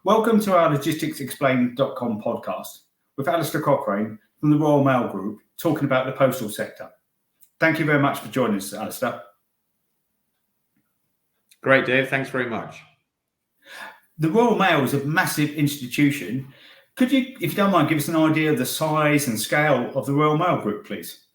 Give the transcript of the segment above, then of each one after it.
Welcome to our Logisticsexplained.com podcast with Alistair Cochrane from the Royal Mail Group talking about the postal sector. Thank you very much for joining us, Alistair. Great, Dave. Thanks very much. The Royal Mail is a massive institution. Could you, if you don't mind, give us an idea of the size and scale of the Royal Mail Group, please?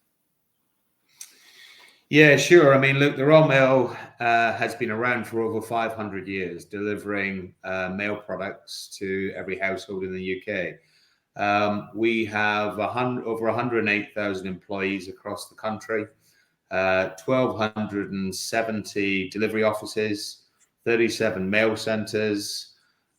Yeah, sure. I mean, look, the Royal Mail has been around for over 500 years, delivering mail products to every household in the UK. We have over 108,000 employees across the country, 1,270 delivery offices, 37 mail centres,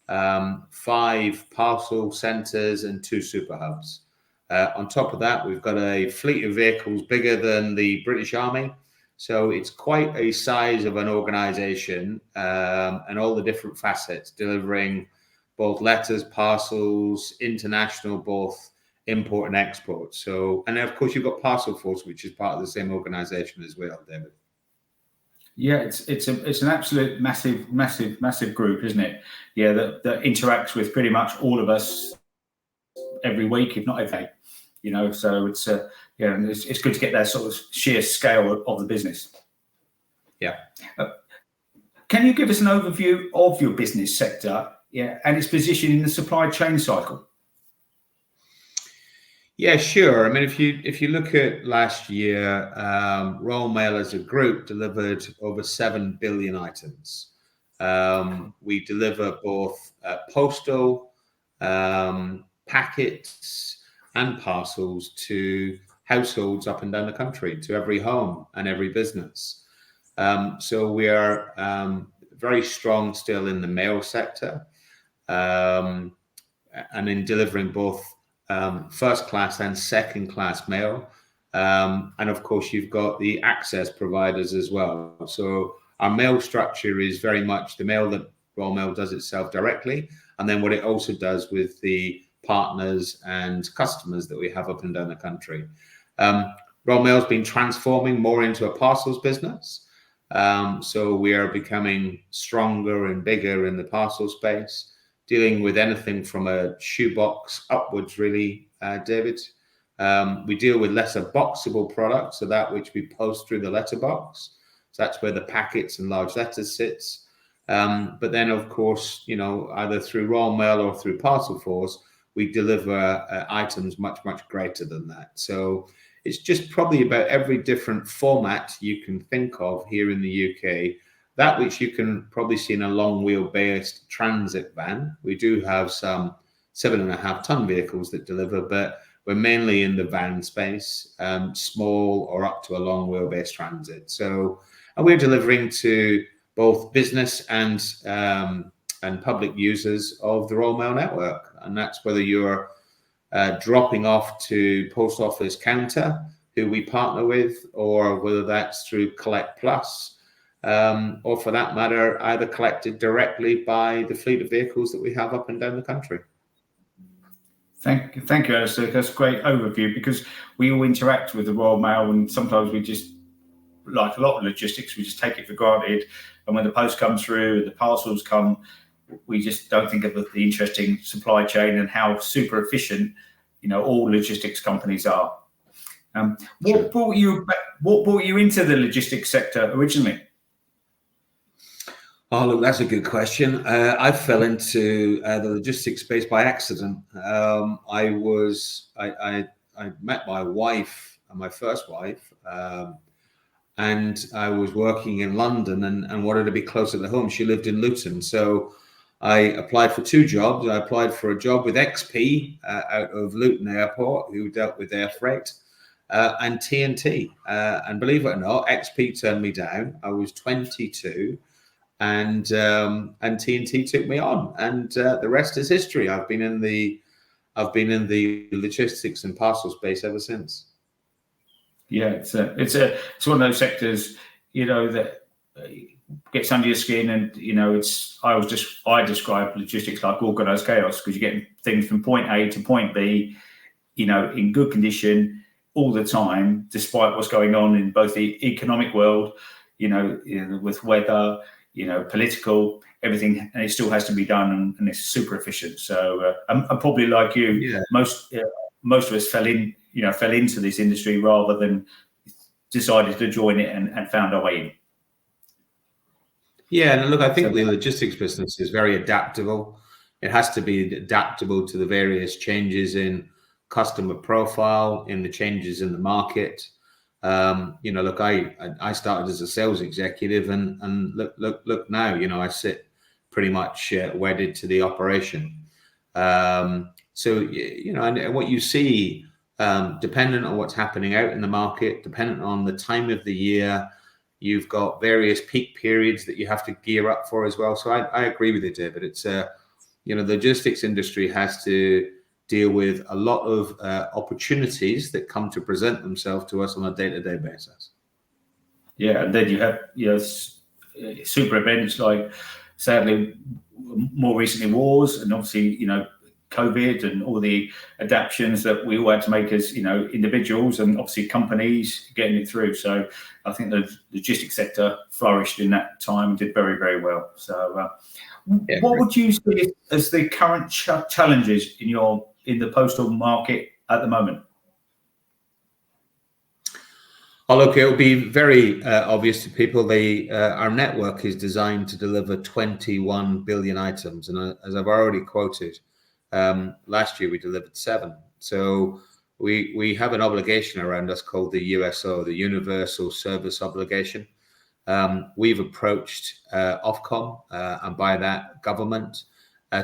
5 parcel centres and 2 super hubs. On top of that, we've got a fleet of vehicles bigger than the British Army. So it's quite a size of an organisation, and all the different facets, delivering both letters, parcels, international, both import and export. So, and then of course you've got Parcel Force, which is part of the same organisation as well, David. Yeah, it's an absolute massive group, isn't it? Yeah, that interacts with pretty much all of us every week, if not every day. You know, so it's it's good to get that sort of sheer scale of the business. Yeah. Can you give us an overview of your business sector, and its position in the supply chain cycle? Yeah, sure. I mean, if you look at last year, Royal Mail as a group delivered over 7 billion items. We deliver both postal, packets and parcels to households up and down the country, to every home and every business. So we are very strong still in the mail sector, and in delivering both first class and second class mail. And of course, you've got the access providers as well. So our mail structure is very much the mail that Royal Mail does itself directly, and then what it also does with the partners and customers that we have up and down the country. Royal Mail has been transforming more into a parcels business. So we are becoming stronger and bigger in the parcel space, dealing with anything from a shoebox upwards, really, David. We deal with lesser boxable products, so that which we post through the letterbox. So that's where the packets and large letters sits. But then, of course, you know, either through Royal Mail or through Parcel Force, we deliver items much greater than that. So it's just probably about every different format you can think of here in the UK. That which you can probably see in a long wheelbase transit van. We do have some 7.5 ton vehicles that deliver, but we're mainly in the van space, small or up to a long wheelbase transit. So, and we're delivering to both business and public users of the Royal Mail network. And that's whether you're dropping off to post office counter, who we partner with, or whether that's through Collect Plus, or for that matter, either collected directly by the fleet of vehicles that we have up and down the country. Thank you, Alistair. That's a great overview, because we all interact with the Royal Mail, and sometimes we just, like a lot of logistics, we just take it for granted. And when the post comes through, the parcels come, we just don't think of the interesting supply chain and how super efficient, you know, all logistics companies are. What brought you into the logistics sector originally? Oh, look, that's a good question. I fell into the logistics space by accident. I met my wife, my first wife, and I was working in London and wanted to be closer to home. She lived in Luton. So I applied for 2 jobs. I applied for a job with XP out of Luton Airport, who dealt with air freight, and TNT. And believe it or not, XP turned me down. I was 22. And TNT took me on, and the rest is history. I've been in the logistics and parcel space ever since. Yeah, it's one of those sectors, you know, that gets under your skin, and you know, I describe logistics like organized chaos, because you're getting things from point A to point B, you know, in good condition all the time, despite what's going on in both the economic world, you know with weather, you know, political, everything, and it still has to be done, and it's super efficient. So I'm probably like you. Yeah. Most of us fell into this industry rather than decided to join it and found our way in. Yeah, and look, I think the logistics business is very adaptable. It has to be adaptable to the various changes in customer profile, in the changes in the market. Look, I started as a sales executive, and look now, I sit pretty much wedded to the operation. And what you see, dependent on what's happening out in the market, dependent on the time of the year, you've got various peak periods that you have to gear up for as well. So I agree with you, David. It's the logistics industry has to deal with a lot of opportunities that come to present themselves to us on a day-to-day basis. Yeah, and then you have super events like, sadly, more recently wars, and obviously COVID and all the adaptations that we all had to make as individuals, and obviously companies getting it through. So I think the logistics sector flourished in that time and did very, very well. So what would you see as the current challenges in the postal market at the moment? Oh, look, it'll be very obvious to people. Our network is designed to deliver 21 billion items, and as I've already quoted, last year we delivered 7. So we have an obligation around us called the USO, the Universal Service Obligation. We've approached Ofcom, and by that government,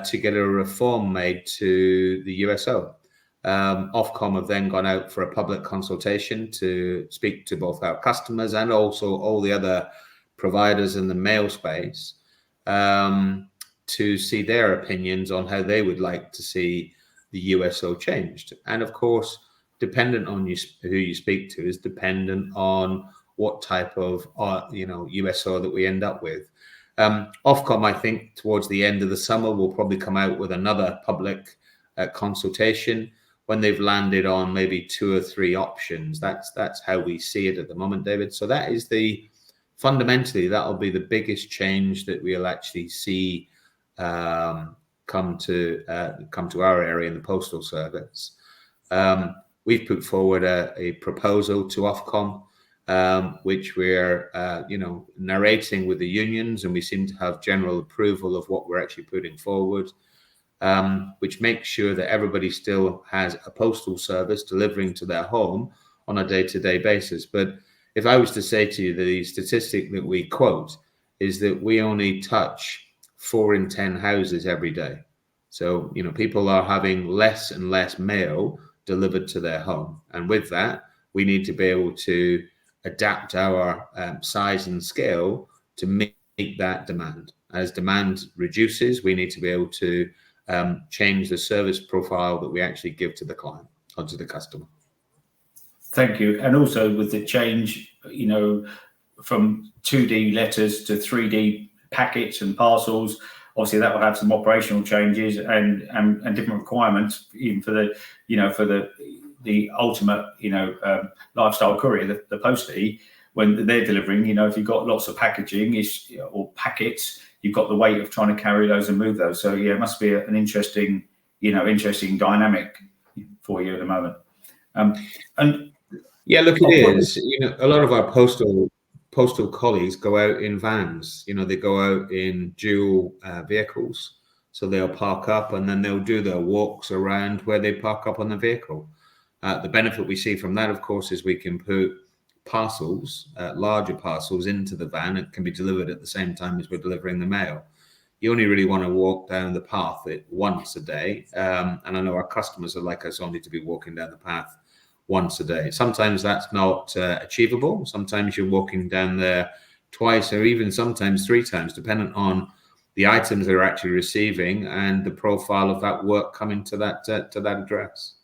to get a reform made to the USO. Ofcom have then gone out for a public consultation to speak to both our customers and also all the other providers in the mail space, to see their opinions on how they would like to see the USO changed. And of course, dependent on who you speak to is dependent on what type of USO that we end up with. Ofcom, I think, towards the end of the summer, will probably come out with another public consultation when they've landed on maybe 2 or 3 options. That's how we see it at the moment, David. So that is fundamentally, that'll be the biggest change that we'll actually see come to our area in the postal service. We've put forward a proposal to Ofcom, which we're narrating with the unions, and we seem to have general approval of what we're actually putting forward, which makes sure that everybody still has a postal service delivering to their home on a day-to-day basis. But if I was to say to you, the statistic that we quote is that we only touch 4 in 10 houses every day. So, people are having less and less mail delivered to their home. And with that, we need to be able to adapt our size and scale to meet that demand. As demand reduces, we need to be able to change the service profile that we actually give to the client or to the customer. Thank you. And also with the change, from 2D letters to 3D packets and parcels, obviously that will have some operational changes and different requirements, even for the ultimate, lifestyle courier, the postie, when they're delivering. If you've got lots of packaging or packets, you've got the weight of trying to carry those and move those. So yeah, it must be an interesting dynamic for you at the moment. And yeah, look, it is. A lot of our postal colleagues go out in vans. They go out in dual vehicles, so they'll park up and then they'll do their walks around where they park up on the vehicle. The benefit we see from that, of course, is we can put parcels, larger parcels, into the van. It can be delivered at the same time as we're delivering the mail. You only really want to walk down the path once a day, and I know our customers are like us, only to be walking down the path once a day. Sometimes that's not achievable. Sometimes you're walking down there twice or even sometimes 3 times, depending on the items they're actually receiving and the profile of that work coming to that address.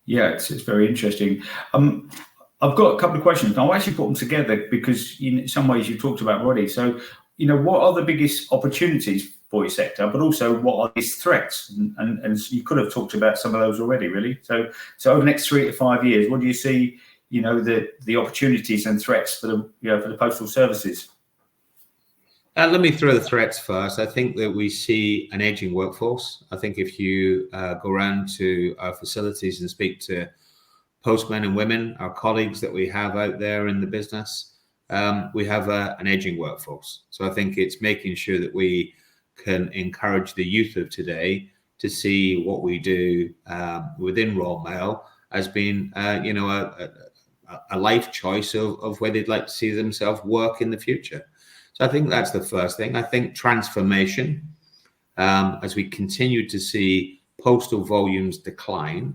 Yeah, it's very interesting. I've got a couple of questions. I'll actually put them together because in some ways you talked about already. So, what are the biggest opportunities for your sector, but also what are these threats? And you could have talked about some of those already, really. So over the next 3 to 5 years, what do you see, the opportunities and threats for the postal services? Let me throw the threats first. I think that we see an aging workforce. I think if you go around to our facilities and speak to postmen and women, our colleagues that we have out there in the business, we have an aging workforce. So I think it's making sure that we can encourage the youth of today to see what we do within Royal Mail as being, a life choice of where they'd like to see themselves work in the future. So I think that's the first thing. I think transformation, as we continue to see postal volumes decline,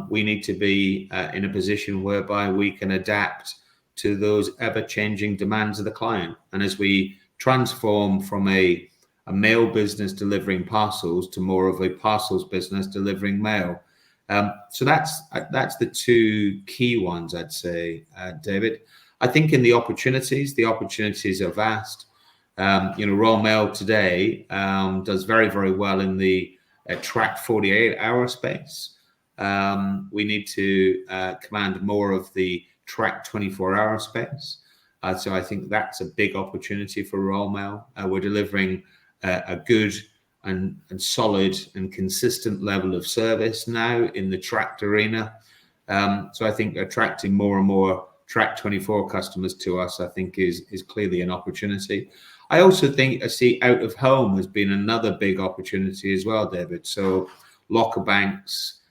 we need to be in a position whereby we can adapt to those ever-changing demands of the client. And as we transform from a mail business delivering parcels to more of a parcels business delivering mail. So that's the two key ones, I'd say, David. I think in the opportunities are vast. Royal Mail today does very, very well in the tracked 48-hour space. We need to command more of the tracked 24-hour space. So I think that's a big opportunity for Royal Mail. We're delivering a good and solid and consistent level of service now in the tracked arena. So I think attracting more and more track 24 customers to us, I think is clearly an opportunity. I also think I see out of home has been another big opportunity as well, David. So locker banks,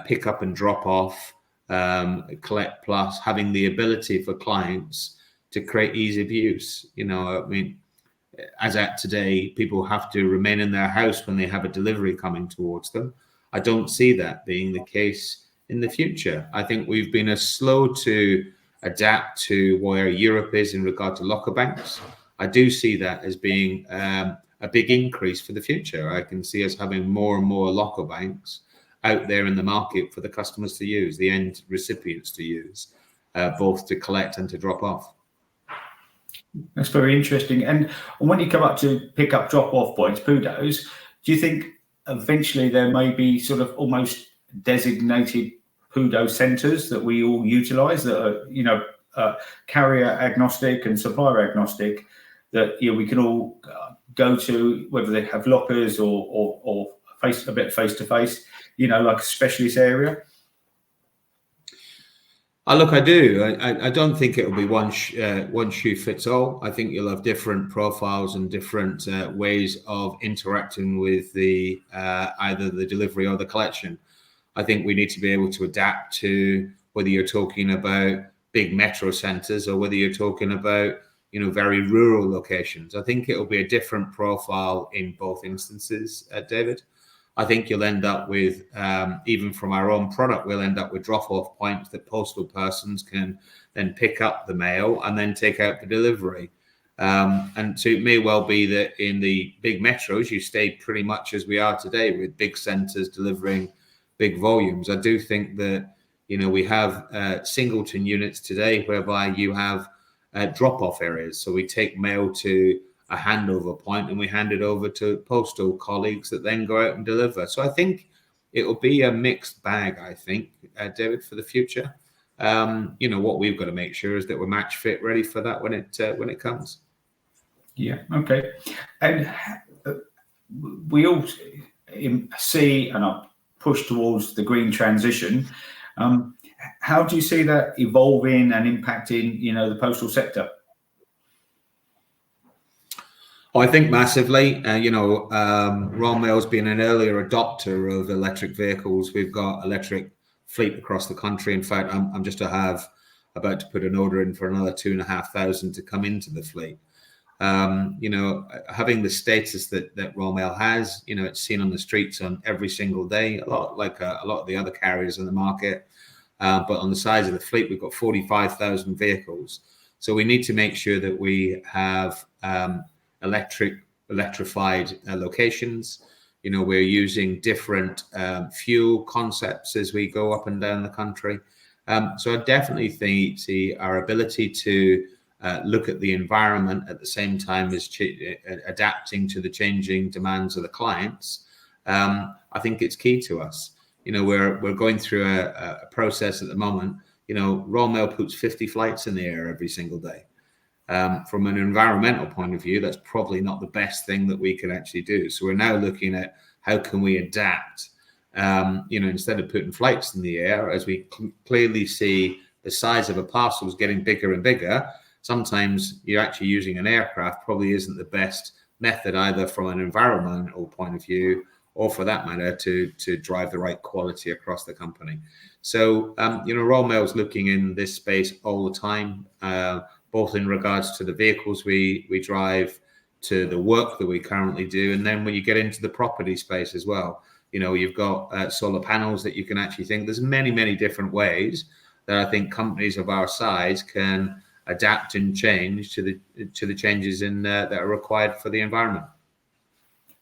pick up and drop off, collect plus, having the ability for clients to create ease of use. As at today, people have to remain in their house when they have a delivery coming towards them. I don't see that being the case in the future. I think we've been slow to adapt to where Europe is in regard to locker banks. I do see that as being a big increase for the future. I can see us having more and more locker banks out there in the market for the customers to use, the end recipients to use, both to collect and to drop off. That's very interesting. And when you come up to pick up drop-off points, PUDOs, do you think eventually there may be sort of almost designated PUDO centres that we all utilise that are, carrier agnostic and supplier agnostic, that we can all go to, whether they have lockers or face to face, like a specialist area? Look, I do. I don't think it will be one shoe fits all. I think you'll have different profiles and different ways of interacting with the either the delivery or the collection. I think we need to be able to adapt to whether you're talking about big metro centres or whether you're talking about very rural locations. I think it will be a different profile in both instances, David. I think you'll end up with, even from our own product, we'll end up with drop-off points that postal persons can then pick up the mail and then take out the delivery. And so it may well be that in the big metros, you stay pretty much as we are today with big centres delivering big volumes. I do think that, we have singleton units today whereby you have drop-off areas. So we take mail to a handover point and we hand it over to postal colleagues that then go out and deliver. So I think it will be a mixed bag, I think, David, for the future. What we've got to make sure is that we're match fit ready for that when it comes. Yeah, okay. And we all see and are pushed towards the green transition. How do you see that evolving and impacting, the postal sector? I think massively. Royal Mail's been an earlier adopter of electric vehicles. We've got electric fleet across the country. In fact, I'm just about to put an order in for another 2,500 to come into the fleet. Having the status that Royal Mail has, it's seen on the streets on every single day, a lot like a lot of the other carriers in the market. But on the size of the fleet, we've got 45,000 vehicles. So we need to make sure that we have electrified locations. We're using different fuel concepts as we go up and down the country. So I definitely see our ability to look at the environment at the same time as adapting to the changing demands of the clients. I think it's key to us. We're going through a process at the moment. Royal Mail puts 50 flights in the air every single day. From an environmental point of view, that's probably not the best thing that we can actually do. So we're now looking at how can we adapt, instead of putting flights in the air, as we clearly see the size of a parcel is getting bigger and bigger. Sometimes you're actually using an aircraft probably isn't the best method either from an environmental point of view, or for that matter, to drive the right quality across the company. So, Royal Mail is looking in this space all the time, both in regards to the vehicles we drive, to the work that we currently do. And then when you get into the property space as well, you've got solar panels that you can actually think. There's many, many different ways that I think companies of our size can adapt and change to the changes that are required for the environment.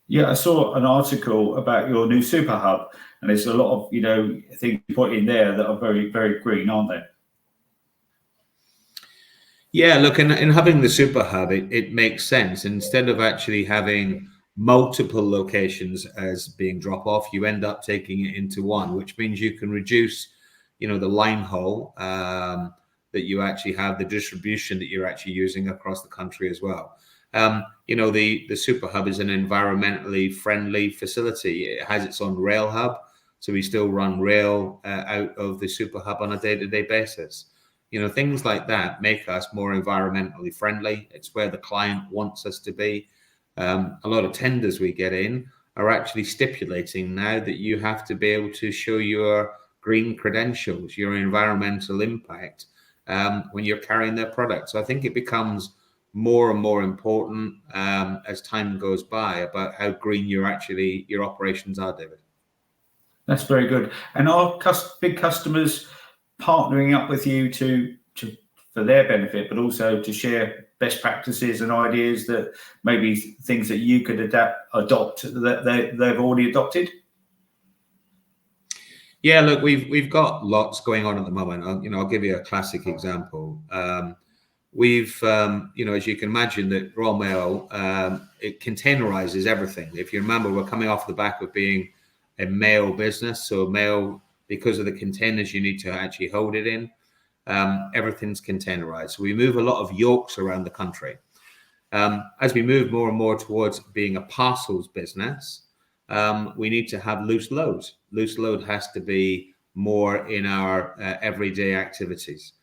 Yeah, I saw an article about your new super hub, and there's a lot of things you put in there that are very, very green, aren't they? Yeah, look, in having the super hub, it makes sense. Instead of actually having multiple locations as being drop off, you end up taking it into one, which means you can reduce, the line haul that you actually have, the distribution that you're actually using across the country as well. The super hub is an environmentally friendly facility. It has its own rail hub, so we still run rail out of the super hub on a day-to-day basis. Things like that make us more environmentally friendly. It's where the client wants us to be. A lot of tenders we get in are actually stipulating now that you have to be able to show your green credentials, your environmental impact when you're carrying their product. So I think it becomes more and more important as time goes by about how green your operations are, David. That's very good. And are big customers partnering up with you to for their benefit, but also to share best practices and ideas that maybe things that you could adopt that they've already adopted? Yeah, look, we've got lots going on at the moment. I'll give you a classic example. We've, as you can imagine, that Royal Mail, it containerizes everything. If you remember, we're coming off the back of being a mail business. So mail, because of the containers you need to actually hold it in, everything's containerized. So we move a lot of yolks around the country. As we move more and more towards being a parcels business, we need to have loose loads. Loose load has to be more in our everyday activities.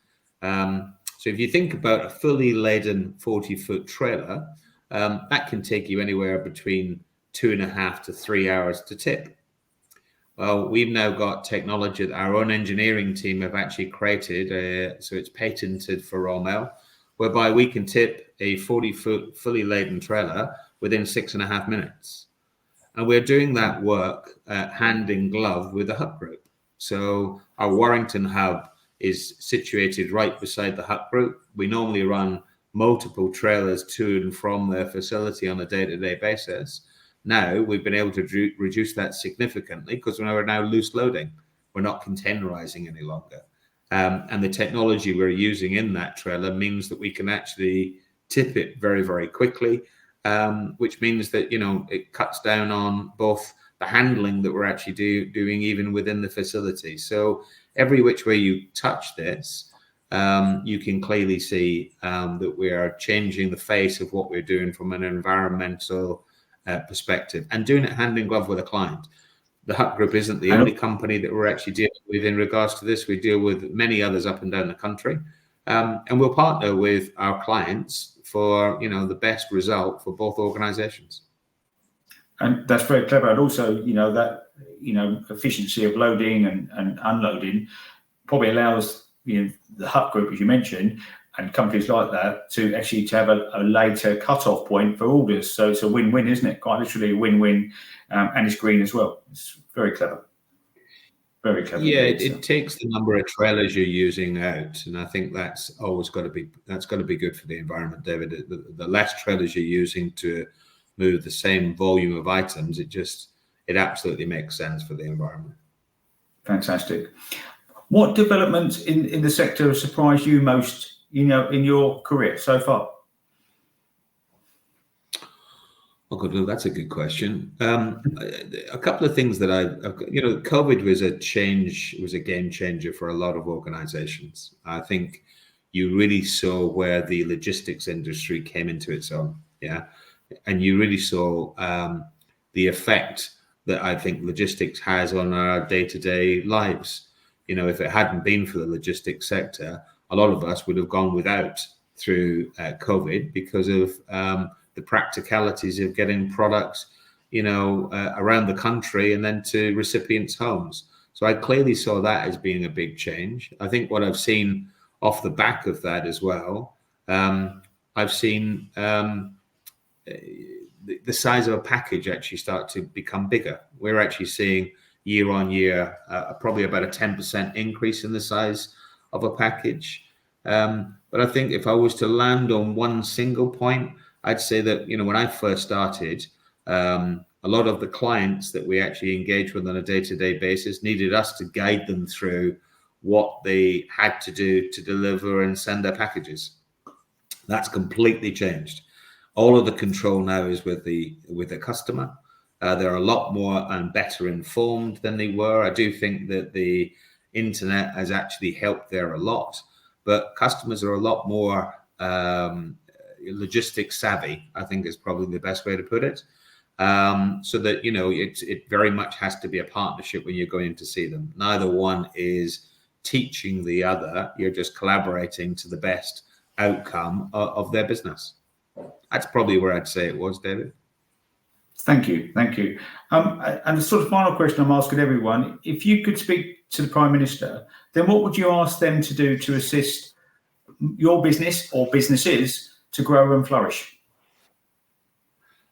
So if you think about a fully laden 40-foot trailer, that can take you anywhere between 2.5 to 3 hours to tip. Well, we've now got technology that our own engineering team have actually created, so it's patented for Royal Mail, whereby we can tip a 40-foot fully laden trailer within 6.5 minutes. And we're doing that work hand in glove with the hub group. So our Warrington hub is situated right beside the hub group. We normally run multiple trailers to and from their facility on a day-to-day basis. Now we've been able to reduce that significantly because we're now loose loading. We're not containerizing any longer. And the technology we're using in that trailer means that we can actually tip it very, very quickly, which means that, it cuts down on both the handling that we're actually doing even within the facility. So every which way you touch this, you can clearly see that we are changing the face of what we're doing from an environmental perspective and doing it hand in glove with a client. The Hut Group isn't the only company that we're actually dealing with in regards to this. We deal with many others up and down the country, and we'll partner with our clients for the best result for both organizations. And that's very clever. And also, that efficiency of loading and unloading probably allows the Hut Group, as you mentioned, and companies like that to actually have a later cut-off point for orders. So it's a win-win, isn't it? Quite literally a win-win, and it's green as well. It's very clever. Very clever. Yeah, it takes the number of trailers you're using out, and I think that's always got to be good for the environment, David. The less trailers you're using to move the same volume of items, it absolutely makes sense for the environment. Fantastic. What developments in the sector have surprised you most, in your career so far? Oh, good. That's a good question. A couple of things that COVID was a game changer for a lot of organizations. I think, you really saw where the logistics industry came into its own. Yeah. And you really saw the effect that I think logistics has on our day-to-day lives. You know, if it hadn't been for the logistics sector, a lot of us would have gone without through COVID because of the practicalities of getting products, you know, around the country and then to recipients' homes. So I clearly saw that as being a big change. I think what I've seen off the back of that as well, I've seen the size of a package actually start to become bigger. We're actually seeing year on year probably about a 10% increase in the size of a package. But I think if I was to land on one single point, I'd say that, you know, when I first started, a lot of the clients that we actually engage with on a day-to-day basis needed us to guide them through what they had to do to deliver and send their packages. That's completely changed. All of the control now is with the customer. They're a lot more and better informed than they were. I do think that the internet has actually helped there a lot, but customers are a lot more logistics savvy, I think is probably the best way to put it. So that, you know, it very much has to be a partnership when you're going to see them. Neither one is teaching the other. You're just collaborating to the best outcome of their business. That's probably where I'd say it was, David. Thank you. And the sort of final question I'm asking everyone, if you could speak to the Prime Minister, then what would you ask them to do to assist your business or businesses to grow and flourish?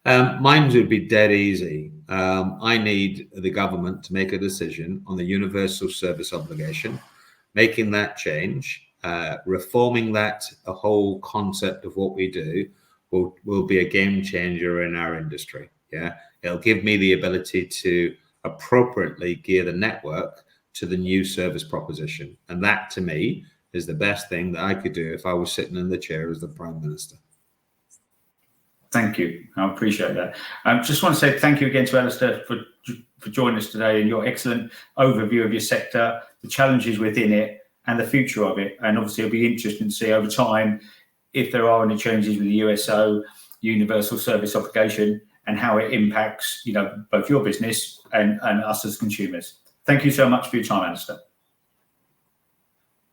Mine would be dead easy. I need the government to make a decision on the universal service obligation, making that change, reforming that a whole concept of what we do will be a game changer in our industry. Yeah, it'll give me the ability to appropriately gear the network to the new service proposition. And that, to me, is the best thing that I could do if I was sitting in the chair as the Prime Minister. Thank you. I appreciate that. Just want to say thank you again to Alistair for joining us today and your excellent overview of your sector, the challenges within it and the future of it. And obviously it'll be interesting to see over time if there are any changes with the USO, Universal Service Obligation, and how it impacts, you know, both your business and us as consumers. Thank you so much for your time, Alistair.